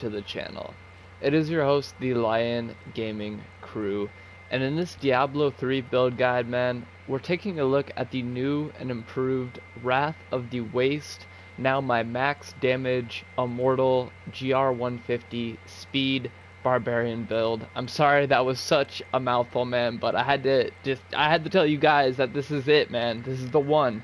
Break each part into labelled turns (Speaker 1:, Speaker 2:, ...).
Speaker 1: to the channel. It is your host, the Lion Gaming Crew, and in this Diablo 3 build guide, man, we're taking a look at the new and improved Wrath of the Waste, now my max damage Immortal GR150 speed Barbarian build. I'm sorry that was such a mouthful, man, but I had to tell you guys that this is it, man. This is the one.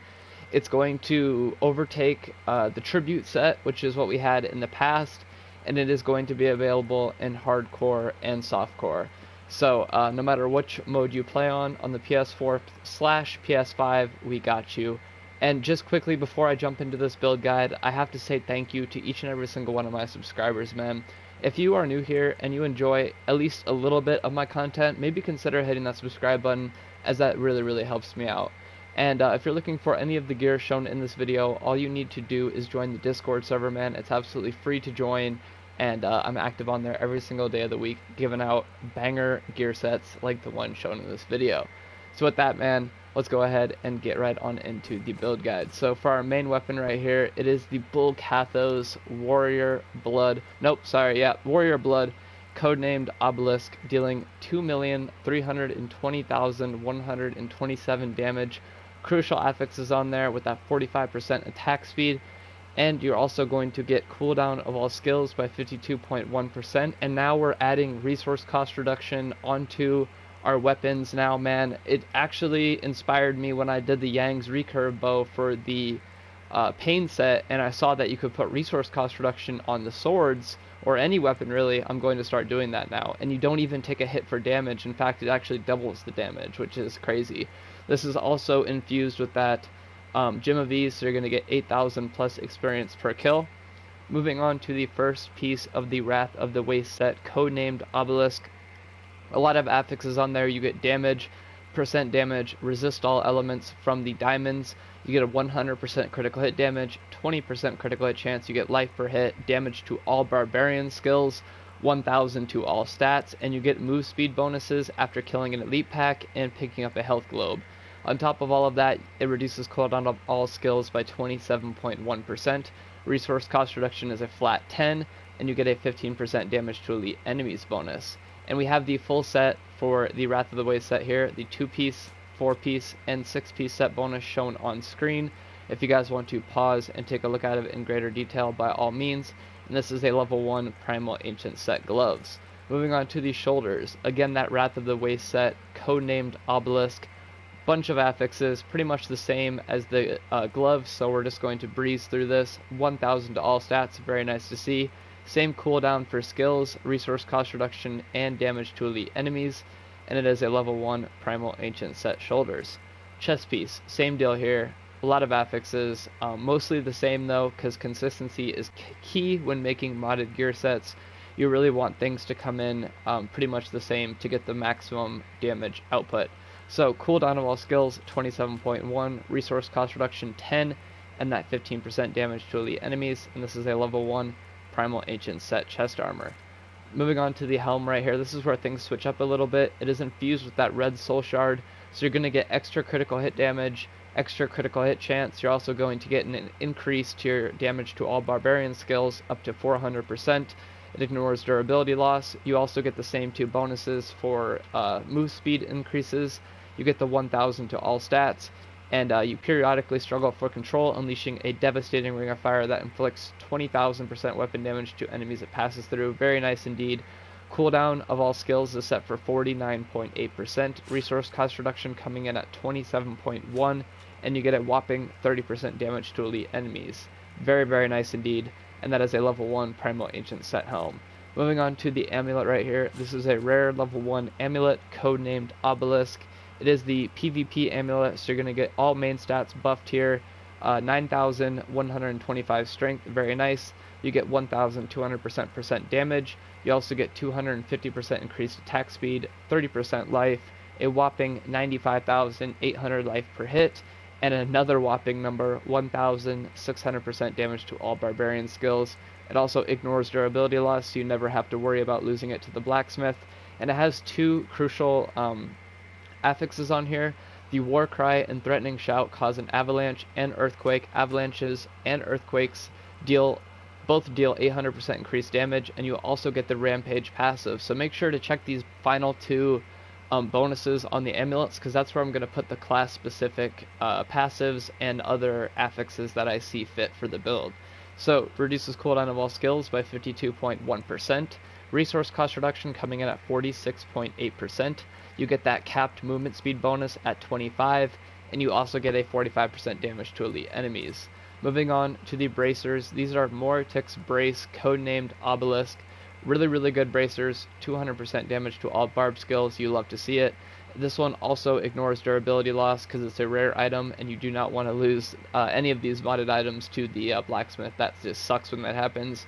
Speaker 1: It's going to overtake the Tribute set, which is what we had in the past, and it is going to be available in hardcore and softcore. So no matter which mode you play on the PS4/PS5, we got you. And just quickly before I jump into this build guide, I have to say thank you to each and every single one of my subscribers, man. If you are new here and you enjoy at least a little bit of my content, maybe consider hitting that subscribe button, as that really helps me out. And if you're looking for any of the gear shown in this video, all you need to do is join the Discord server, man. It's absolutely free to join, and I'm active on there every single day of the week, giving out banger gear sets like the one shown in this video. So with that, man, let's go ahead and get right on into the build guide. So for our main weapon right here, it is the Bull Kathos Warrior Blood, codenamed Obelisk, dealing 2,320,127 damage. Crucial affixes on there with that 45% attack speed, and you're also going to get cooldown of all skills by 52.1%, and now we're adding resource cost reduction onto our weapons now, man. It actually inspired me when I did the Yang's recurve bow for the pain set, and I saw that you could put resource cost reduction on the swords, or any weapon really. I'm going to start doing that now, and you don't even take a hit for damage. In fact, it actually doubles the damage, which is crazy. This is also infused with that Gem of Ease, so you're going to get 8,000 plus experience per kill. Moving on to the first piece of the Wrath of the Waste set, codenamed Obelisk. A lot of affixes on there. You get damage, percent damage, resist all elements from the diamonds. You get a 100% critical hit damage, 20% critical hit chance. You get life per hit, damage to all Barbarian skills, 1,000 to all stats, and you get move speed bonuses after killing an elite pack and picking up a health globe. On top of all of that, it reduces cooldown of all skills by 27.1%. Resource cost reduction is a flat 10, and you get a 15% damage to elite enemies bonus. And we have the full set for the Wrath of the Waste set here, the 2-piece, 4-piece, and 6-piece set bonus shown on screen. If you guys want to pause and take a look at it in greater detail, by all means. And this is a level 1 Primal Ancient set gloves. Moving on to the shoulders, again that Wrath of the Waste set, codenamed Obelisk. Bunch of affixes, pretty much the same as the gloves, so we're just going to breeze through this. 1,000 to all stats, very nice to see. Same cooldown for skills, resource cost reduction, and damage to elite enemies, and it is a level 1 Primal Ancient set shoulders. Chest piece, same deal here. A lot of affixes, mostly the same though, because consistency is key when making modded gear sets. You really want things to come in pretty much the same to get the maximum damage output. So cooldown of all skills 27.1, resource cost reduction 10, and that 15% damage to elite enemies, and this is a level 1 Primal Ancient set chest armor. Moving on to the helm right here, this is where things switch up a little bit. It is infused with that red soul shard, so you're going to get extra critical hit damage, extra critical hit chance. You're also going to get an increase to your damage to all Barbarian skills up to 400%. It ignores durability loss. You also get the same 2 bonuses for move speed increases. You get the 1,000 to all stats, and you periodically struggle for control, unleashing a devastating ring of fire that inflicts 20,000% weapon damage to enemies it passes through. Very nice indeed. Cooldown of all skills is set for 49.8%. Resource cost reduction coming in at 27.1, and you get a whopping 30% damage to elite enemies. Very nice indeed, and that is a level 1 Primal Ancient set helm. Moving on to the amulet right here. This is a rare level 1 amulet, codenamed Obelisk. It is the PvP amulet, so you're going to get all main stats buffed here. 9,125 strength, very nice. You get 1,200% damage. You also get 250% increased attack speed, 30% life, a whopping 95,800 life per hit, and another whopping number, 1,600% damage to all Barbarian skills. It also ignores durability loss, so you never have to worry about losing it to the blacksmith. And it has 2 crucial affixes on here. The war cry and threatening shout cause an avalanche and earthquake. Avalanches and earthquakes deal Both deal 800% increased damage, and you also get the Rampage passive. So make sure to check these final two bonuses on the amulets, because that's where I'm going to put the class-specific passives and other affixes that I see fit for the build. So, reduces cooldown of all skills by 52.1%. Resource cost reduction coming in at 46.8%. You get that capped movement speed bonus at 25, and you also get a 45% damage to elite enemies. Moving on to the bracers, these are Mortix Brace, codenamed Obelisk. Really good bracers, 200% damage to all barb skills, you love to see it. This one also ignores durability loss because it's a rare item, and you do not want to lose any of these modded items to the blacksmith. That just sucks when that happens.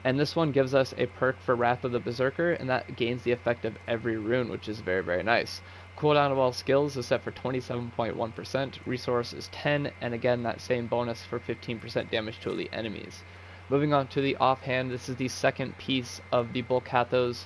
Speaker 1: And this one gives us a perk for Wrath of the Berserker, and that gains the effect of every rune, which is very nice. Cooldown of all skills is set for 27.1%, resource is 10, and again that same bonus for 15% damage to elite enemies. Moving on to the offhand, this is the second piece of the Bolcathos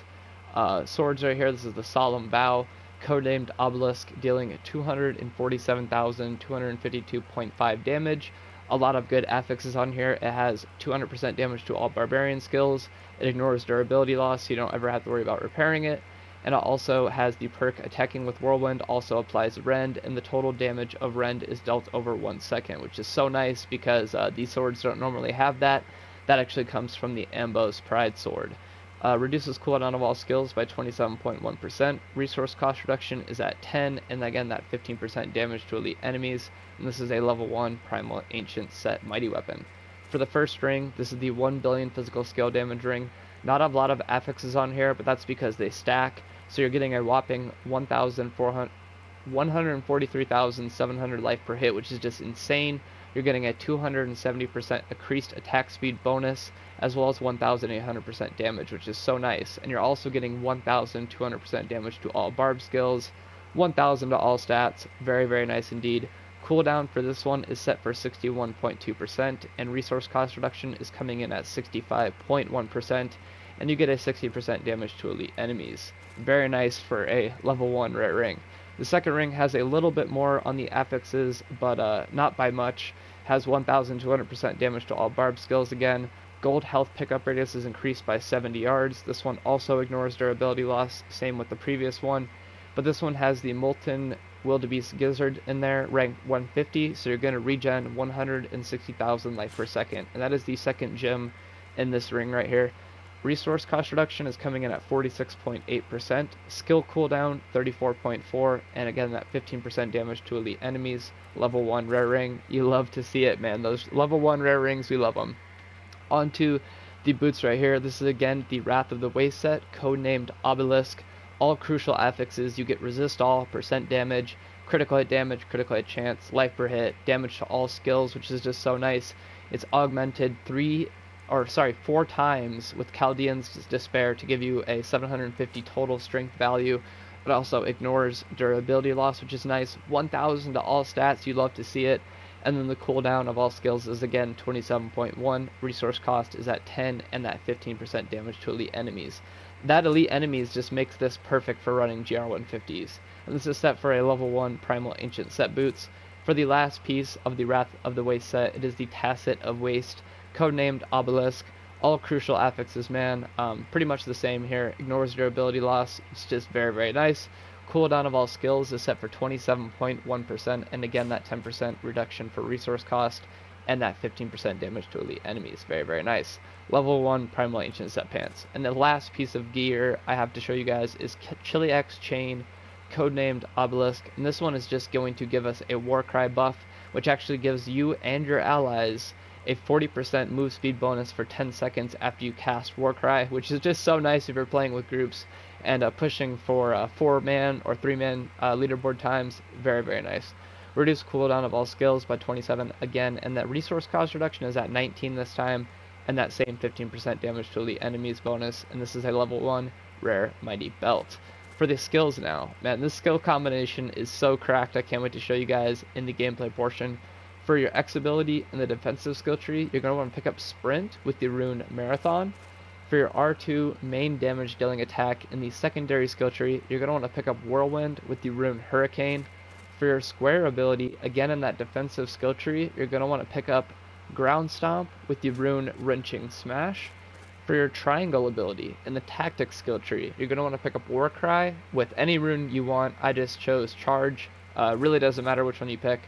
Speaker 1: swords right here. This is the Solemn Vow, codenamed Obelisk, dealing 247,252.5 damage. A lot of good affixes on here. It has 200% damage to all Barbarian skills. It ignores durability loss, so you don't ever have to worry about repairing it. And it also has the perk Attacking with Whirlwind, also applies Rend, and the total damage of Rend is dealt over 1 second, which is so nice because these swords don't normally have that. That actually comes from the Ambos Pride sword. Reduces cooldown of all skills by 27.1%. Resource cost reduction is at 10, and again that 15% damage to elite enemies. And this is a level 1 Primal Ancient set Mighty Weapon. For the first ring, this is the 1 billion physical scale damage ring. Not a lot of affixes on here, but that's because they stack. So you're getting a whopping 143,700 life per hit, which is just insane. You're getting a 270% increased attack speed bonus, as well as 1,800% damage, which is so nice. And you're also getting 1,200% damage to all barb skills, 1,000 to all stats. Very nice indeed. Cooldown for this one is set for 61.2%, and resource cost reduction is coming in at 65.1%, and you get a 60% damage to elite enemies. Very nice for a level 1 rare ring. The second ring has a little bit more on the affixes, but not by much. Has 1,200% damage to all barb skills again. Gold health pickup radius is increased by 70 yards. This one also ignores durability loss, same with the previous one. But this one has the Molten Wildebeest Gizzard in there, rank 150, so you're going to regen 160,000 life per second. And that is the second gem in this ring right here. Resource cost reduction is coming in at 46.8%, skill cooldown 34.4, and again that 15% damage to elite enemies. Level 1 rare ring, you love to see it, man. Those level 1 rare rings, we love them. On to the boots right here. This is again the Wrath of the Waste set, codenamed Obelisk. All crucial affixes, you get resist all, percent damage, critical hit damage, critical hit chance, life per hit, damage to all skills, which is just so nice. It's augmented 4 times with Chaldean's Despair to give you a 750 total strength value. It also ignores durability loss, which is nice. 1,000 to all stats, you love to see it. And then the cooldown of all skills is again 27.1. Resource cost is at 10, and that 15% damage to elite enemies. That elite enemies just makes this perfect for running GR150s. And this is set for a level 1 Primal Ancient set boots. For the last piece of the Wrath of the Waste set, it is the Tacit of Waste, codenamed Obelisk. All crucial affixes, man, pretty much the same here. Ignores durability loss. It's just very nice. Cooldown of all skills is set for 27.1%, and again that 10% reduction for resource cost, and that 15% damage to elite enemies. Very nice. Level 1 Primal Ancient set pants. And the last piece of gear I have to show you guys is Chiliax Chain, codenamed Obelisk, and this one is just going to give us a Warcry buff, which actually gives you and your allies a 40% move speed bonus for 10 seconds after you cast Warcry, which is just so nice if you're playing with groups and pushing for 4-man or 3-man leaderboard times. Very nice. Reduce cooldown of all skills by 27 again, and that resource cost reduction is at 19 this time, and that same 15% damage to elite enemies bonus, and this is a level 1 rare mighty belt. For the skills now, man, this skill combination is so cracked. I can't wait to show you guys in the gameplay portion. For your X ability in the defensive skill tree, you're going to want to pick up Sprint with the rune Marathon. For your R2 main damage dealing attack in the secondary skill tree, you're going to want to pick up Whirlwind with the rune Hurricane. For your Square ability, again in that defensive skill tree, you're going to want to pick up Ground Stomp with the rune Wrenching Smash. For your triangle ability in the tactics skill tree, you're going to want to pick up Warcry with any rune you want. I just chose Charge. Really doesn't matter which one you pick.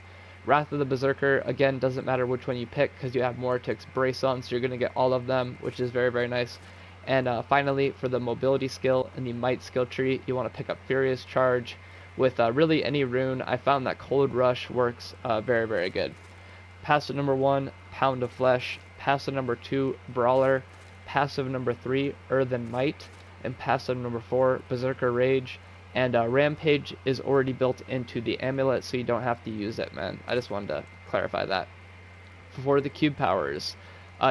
Speaker 1: Wrath of the Berserker, again, doesn't matter which one you pick because you have Mortix Brace on, so you're going to get all of them, which is very, very nice. And finally, for the mobility skill in the Might skill tree, you want to pick up Furious Charge with really any rune. I found that Cold Rush works very, very good. Passive number 1, Pound of Flesh. Passive number 2, Brawler. Passive number 3, Earthen Might. And passive number 4, Berserker Rage. And Rampage is already built into the amulet, so you don't have to use it, man. I just wanted to clarify that. For the cube powers,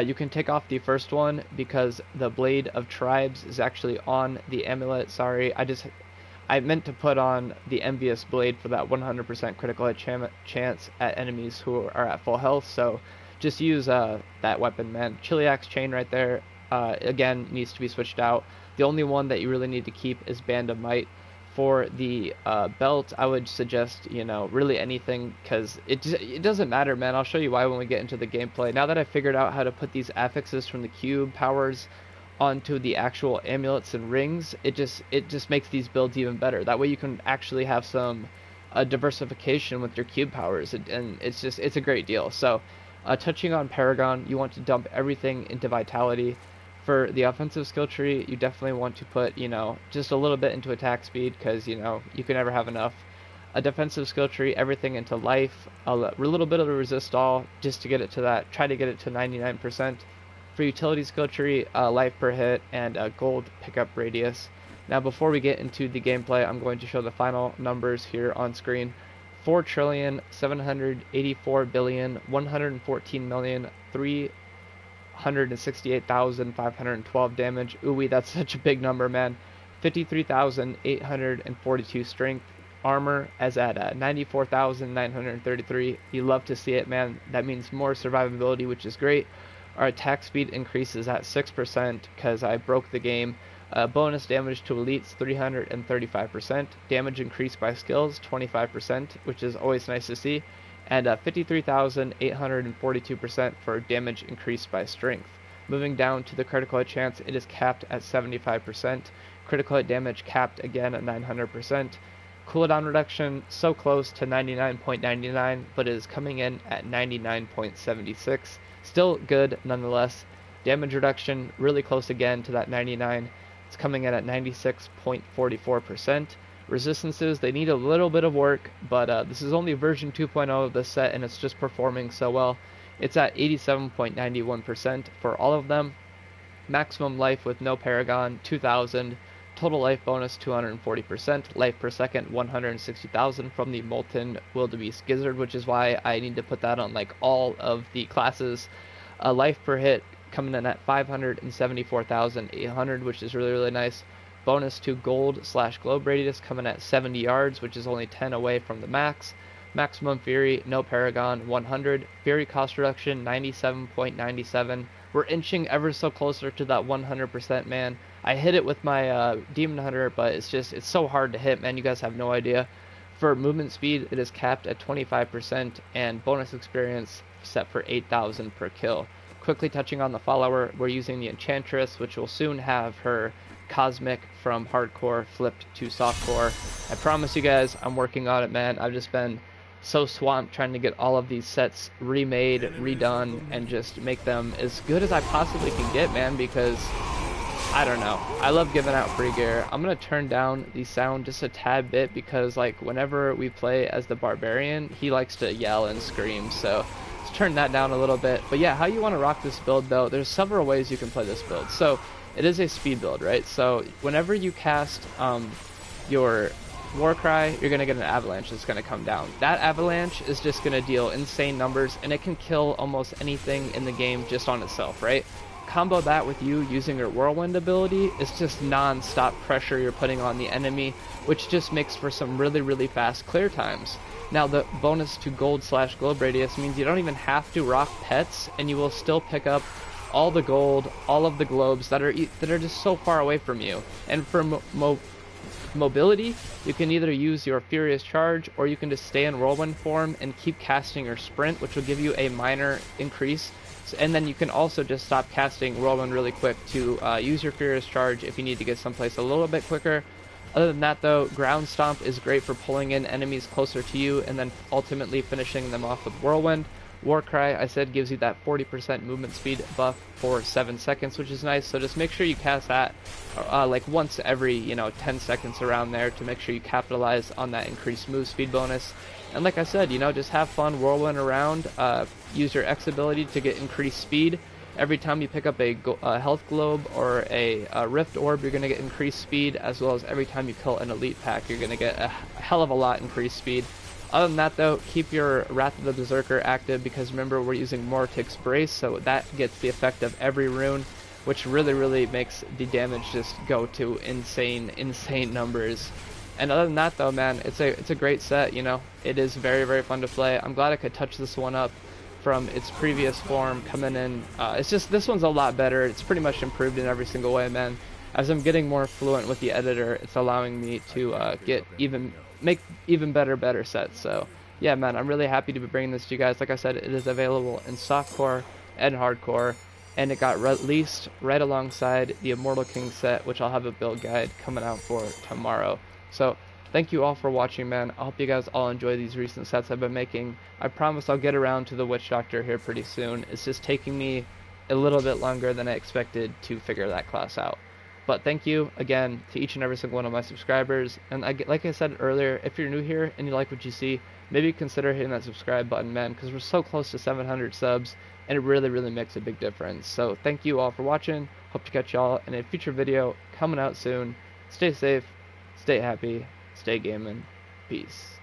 Speaker 1: you can take off the first one because the Blade of Tribes is actually on the amulet. Sorry, I meant to put on the Envious Blade for that 100% critical hit chance at enemies who are at full health, so just use that weapon, man. Chiliax Chain right there, again, needs to be switched out. The only one that you really need to keep is Band of Might. For the belt, I would suggest, really anything, because it doesn't matter, man. I'll show you why when we get into the gameplay. Now that I figured out how to put these affixes from the cube powers onto the actual amulets and rings, it just makes these builds even better. That way you can actually have some diversification with your cube powers, and it's a great deal. So touching on Paragon, you want to dump everything into Vitality. For the offensive skill tree, you definitely want to put, just a little bit into attack speed, because, you can never have enough. A defensive skill tree, everything into life, a little bit of a resist all, just to get it to that, try to get it to 99%. For utility skill tree, life per hit, and gold pickup radius. Now before we get into the gameplay, I'm going to show the final numbers here on screen. 4,784,114,368,512 damage. Ooh, that's such a big number, man. 53,842 strength. Armor as at 94,933. You love to see it, man. That means more survivability, which is great. Our attack speed increases at 6% because I broke the game. Bonus damage to elites 335%. Damage increased by skills 25%, which is always nice to see. And 53,842% for damage increased by strength. Moving down to the critical hit chance, it is capped at 75%. Critical hit damage capped again at 900%. Cooldown reduction so close to 99.99, but it is coming in at 99.76. Still good nonetheless. Damage reduction really close again to that 99. It's coming in at 96.44%. Resistances, they need a little bit of work, but this is only version 2.0 of the set, and it's just performing so well. It's at 87.91% for all of them. Maximum life with no Paragon, 2,000. Total life bonus, 240%. Life per second, 160,000 from the Molten Wildebeest Gizzard, which is why I need to put that on like all of the classes. Life per hit coming in at 574,800, which is really, really nice. Bonus to gold/globe radius coming at 70 yards, which is only 10 away from the max. Maximum Fury, no Paragon, 100. Fury cost reduction, 97.97. We're inching ever so closer to that 100%, man. I hit it with my Demon Hunter, but it's so hard to hit, man. You guys have no idea. For movement speed, it is capped at 25%, and bonus experience set for 8,000 per kill. Quickly touching on the follower, we're using the Enchantress, which will soon have her Cosmic from hardcore flipped to softcore. I promise you guys, I'm working on it, man. I've just been so swamped trying to get all of these sets remade, redone, and just make them as good as I possibly can get, man, because I don't know. I love giving out free gear. I'm going to turn down the sound just a tad bit because, like, whenever we play as the Barbarian, he likes to yell and scream, so let's turn that down a little bit. But yeah, how you want to rock this build, though, there's several ways you can play this build. So it is a speed build, right? So whenever you cast your Warcry, you're going to get an avalanche that's going to come down. That avalanche is just going to deal insane numbers, and it can kill almost anything in the game just on itself, right? Combo that with you using your whirlwind ability, it's just non-stop pressure you're putting on the enemy, which just makes for some really, really fast clear times. Now the bonus to gold/globe radius means you don't even have to rock pets, and you will still pick up all the gold, all of the globes that are just so far away from you. And for mobility, you can either use your Furious Charge, or you can just stay in Whirlwind form and keep casting your Sprint, which will give you a minor increase. And then you can also just stop casting Whirlwind really quick to use your Furious Charge if you need to get someplace a little bit quicker. Other than that though, Ground Stomp is great for pulling in enemies closer to you and then ultimately finishing them off with Whirlwind. Warcry, I said, gives you that 40% movement speed buff for 7 seconds, which is nice. So just make sure you cast that like once every 10 seconds around there to make sure you capitalize on that increased move speed bonus. And like I said, just have fun whirling around. Use your X ability to get increased speed. Every time you pick up a health globe or a rift orb, you're going to get increased speed, as well as every time you kill an elite pack, you're going to get a hell of a lot increased speed. Other than that though, keep your Wrath of the Berserker active, because remember, we're using Mortic's Brace, so that gets the effect of every rune, which really makes the damage just go to insane numbers. And other than that though, man, it's a great set. It is very fun to play. I'm glad I could touch this one up from its previous form coming in. It's just, this one's a lot better. It's pretty much improved in every single way, man. As I'm getting more fluent with the editor, it's allowing me to make even better sets. So yeah, man, I'm really happy to be bringing this to you guys. Like I said, it is available in softcore and hardcore, and it got released right alongside the Immortal King set, which I'll have a build guide coming out for tomorrow. So thank you all for watching, man. I hope you guys all enjoy these recent sets I've been making. I promise I'll get around to the Witch Doctor here pretty soon. It's just taking me a little bit longer than I expected to figure that class out. But thank you again to each and every single one of my subscribers. And like I said earlier, if you're new here and you like what you see, maybe consider hitting that subscribe button, man, because we're so close to 700 subs, and it really makes a big difference. So thank you all for watching. Hope to catch y'all in a future video coming out soon. Stay safe, stay happy, stay gaming. Peace.